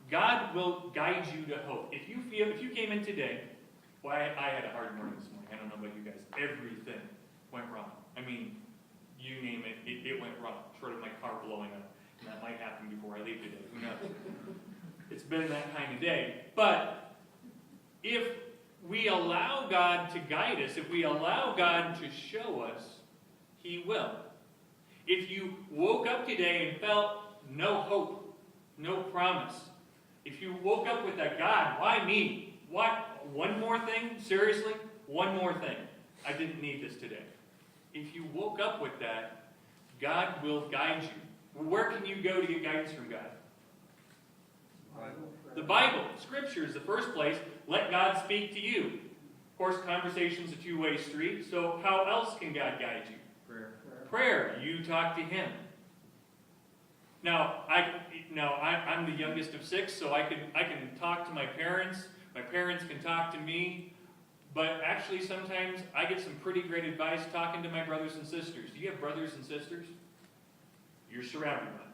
God will guide you to hope. If you came in today, well, I had a hard morning this morning. I don't know about you guys. Everything went wrong. I mean, you name it, it went wrong, short of my car blowing up. And that might happen before I leave today. Who knows? It's been that kind of day. But if we allow God to guide us, if we allow God to show us, He will. If you woke up today and felt no hope, no promise, if you woke up with that, God, why me? What? One more thing? Seriously? One more thing. I didn't need this today. If you woke up with that, God will guide you. Where can you go to get guidance from God? The Bible. Scripture is the first place. Let God speak to you. Of course, conversation's a two-way street, so how else can God guide you? Prayer. You talk to Him. Now, I'm the youngest of 6, so I can talk to my parents. My parents can talk to me. But actually, sometimes I get some pretty great advice talking to my brothers and sisters. Do you have brothers and sisters? You're surrounded by them.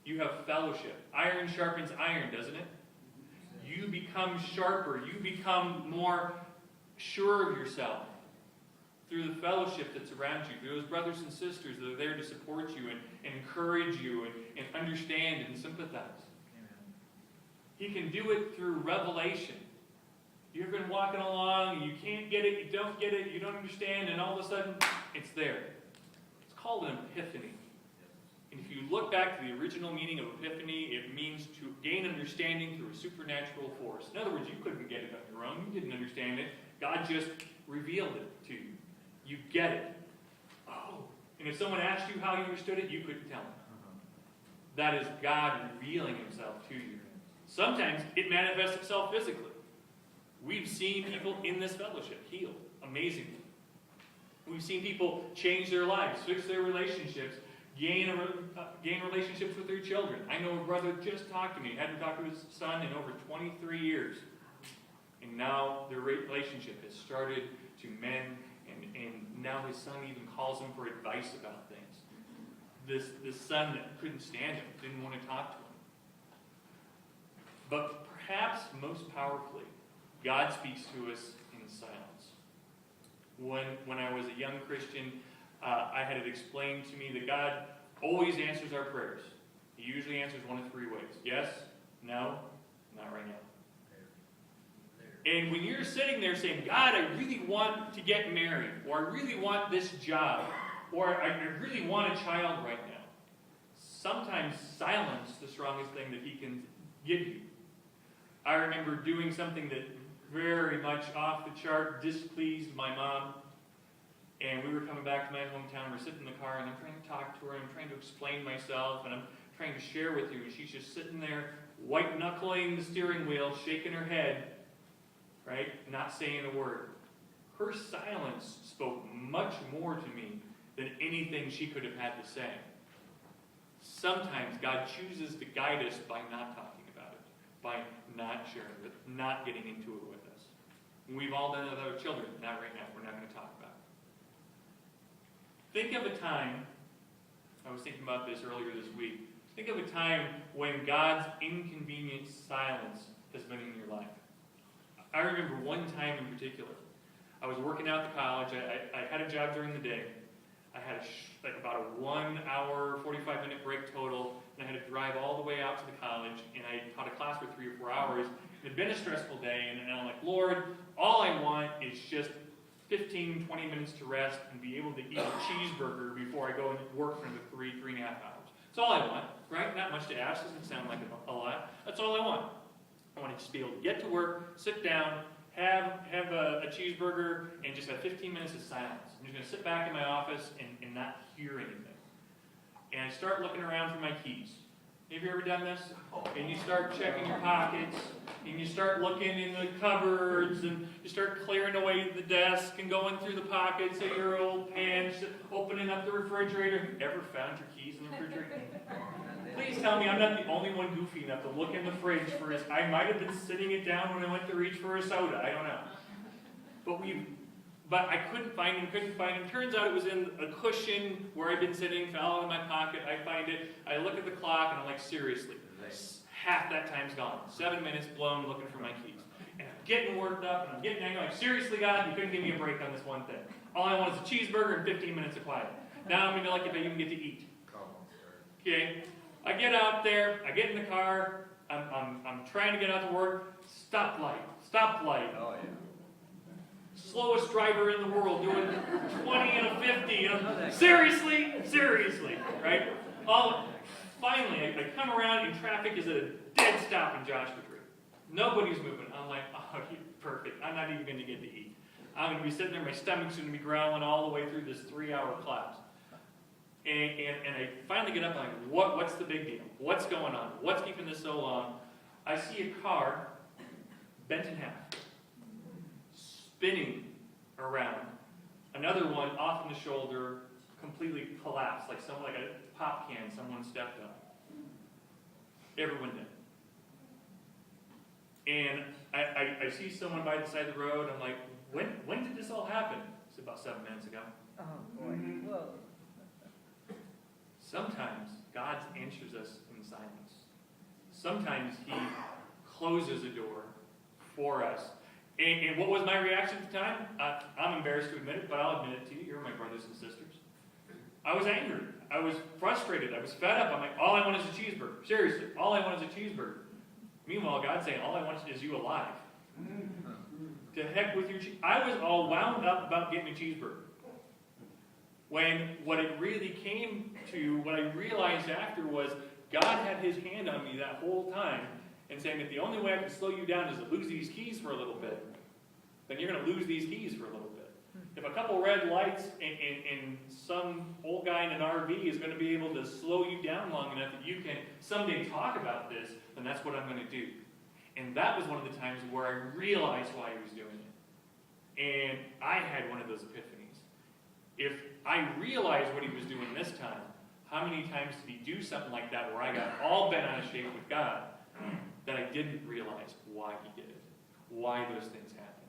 You have fellowship. Iron sharpens iron, doesn't it? You become sharper. You become more sure of yourself through the fellowship that's around you, through those brothers and sisters that are there to support you and encourage you and understand and sympathize. Amen. He can do it through revelation. You've been walking along, you can't get it, you don't get it, you don't understand, and all of a sudden, it's there. It's called an epiphany. And if you look back to the original meaning of epiphany, it means to gain understanding through a supernatural force. In other words, you couldn't get it on your own. You didn't understand it. God just revealed it to you. You get it. Oh. And if someone asked you how you understood it, you couldn't tell them. That is God revealing Himself to you. Sometimes it manifests itself physically. We've seen people in this fellowship healed amazingly. We've seen people change their lives, fix their relationships, gain relationships with their children. I know a brother just talked to me, hadn't talked to his son in over 23 years. And now their relationship has started to mend, and now his son even calls him for advice about things. This son that couldn't stand him, didn't want to talk to him. But perhaps most powerfully, God speaks to us in silence. When I was a young Christian, I had it explained to me that God always answers our prayers. He usually answers one of 3 ways. Yes, no, not right now. And when you're sitting there saying, God, I really want to get married, or I really want this job, or I really want a child right now, sometimes silence is the strongest thing that He can give you. I remember doing something that very much off the chart displeased my mom. And we were coming back to my hometown. We're sitting in the car, and I'm trying to talk to her, and I'm trying to explain myself, and I'm trying to share with you. And she's just sitting there, white-knuckling the steering wheel, shaking her head, right? Not saying a word. Her silence spoke much more to me than anything she could have had to say. Sometimes God chooses to guide us by not talking about it, by not sharing it, not getting into it with us. And we've all done it with our children. Not right now. We're not going to talk about it. Think of a time, I was thinking about this earlier this week, think of a time when God's inconvenient silence has been in your life. I remember one time in particular. I was working out at the college. I had a job during the day. I had about a 1 hour, 45-minute break total, and I had to drive all the way out to the college, and I taught a class for 3 or 4 hours. It had been a stressful day, and I'm like, Lord, all I want is just 15, 20 minutes to rest and be able to eat a cheeseburger before I go and work for the 3.5 hours. That's all I want, right? Not much to ask. Doesn't sound like a lot. That's all I want. I want to just be able to get to work, sit down, have a cheeseburger, and just have 15 minutes of silence. I'm just going to sit back in my office and not hear anything. And I start looking around for my keys. Have you ever done this? And you start checking your pockets, and you start looking in the cupboards, and you start clearing away the desk and going through the pockets of your old pants, opening up the refrigerator. Have you ever found your keys in the refrigerator? Please tell me I'm not the only one goofy enough to look in the fridge for his. I might have been sitting it down when I went to reach for a soda. I don't know. But I couldn't find him. Turns out it was in a cushion where I'd been sitting, fell out of my pocket. I find it. I look at the clock, and I'm like, seriously, half half that time's gone. 7 minutes blown looking for my keys. And I'm getting worked up, and I'm getting angry. Like, seriously, God, you couldn't give me a break on this one thing. All I want is a cheeseburger and 15 minutes of quiet. Now I'm going to be lucky if I even get to eat. Okay? I get out there, I get in the car, I'm trying to get out to work. Stop light. Oh, yeah. Slowest driver in the world doing 20 and a 50. You know? Seriously, right? Finally, I come around and traffic is at a dead stop in Joshua Tree. Nobody's moving. I'm like, oh, perfect. I'm not even going to get to eat. I'm going to be sitting there, my stomach's going to be growling all the way through this 3-hour class. And I finally get up and I'm like, what's the big deal? What's going on? What's keeping this so long? I see a car bent in half, spinning around. Another one off in the shoulder, completely collapsed, like a pop can someone stepped on. Everyone did. And I see someone by the side of the road. I'm like, when did this all happen? It's about 7 minutes ago. Oh boy. Whoa. Sometimes God answers us in silence. Sometimes He closes a door for us. And what was my reaction at the time? I'm embarrassed to admit it, but I'll admit it to you. You're my brothers and sisters. I was angry. I was frustrated. I was fed up. I'm like, all I want is a cheeseburger. Seriously, all I want is a cheeseburger. Meanwhile, God's saying, all I want is you alive. To heck with your cheeseburger. I was all wound up about getting a cheeseburger. When what it really came to, what I realized after was, God had His hand on me that whole time and saying that the only way I can slow you down is to lose these keys for a little bit. Then you're going to lose these keys for a little bit. If a couple red lights and some old guy in an RV is going to be able to slow you down long enough that you can someday talk about this, then that's what I'm going to do. And that was one of the times where I realized why He was doing it. And I had one of those epiphanies. If I realized what He was doing this time, how many times did He do something like that where I got all bent out of shape with God that I didn't realize why He did it, why those things happened?